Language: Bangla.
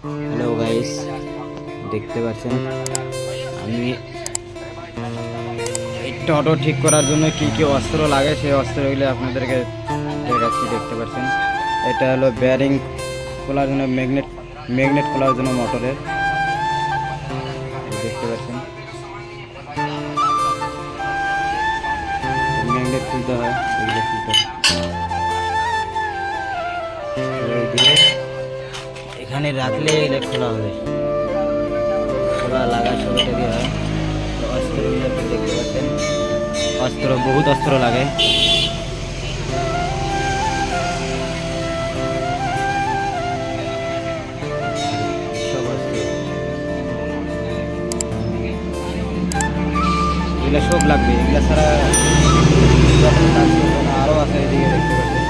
হ্যালো গাইস, দেখতে পাচ্ছেন আমি এই টোটো ঠিক করার জন্য কি কি অস্ত্র লাগে সেই অস্ত্রগুলো আপনাদেরকে দেখাচ্ছি। দেখতে পাচ্ছেন এটা হলো বেয়ারিং খোলার জন্য, ম্যাগনেট খোলার জন্য মোটরের। দেখতে পাচ্ছেন ম্যাগনেট খুলতে হয়, এগুলো খুলতে হয়। এখানে রাখলে এটা খোলা হবে, খোলা লাগা সব এটা দিয়ে হয়। অস্ত্রগুলো আপনি দেখতে পাচ্ছেন, অস্ত্র বহুত অস্ত্র লাগে। সব অস্ত্র এগুলো সব লাগবে, এগুলো ছাড়া যখন কাজ করবে না। আরও আছে এদিকে দেখতে পাচ্ছেন।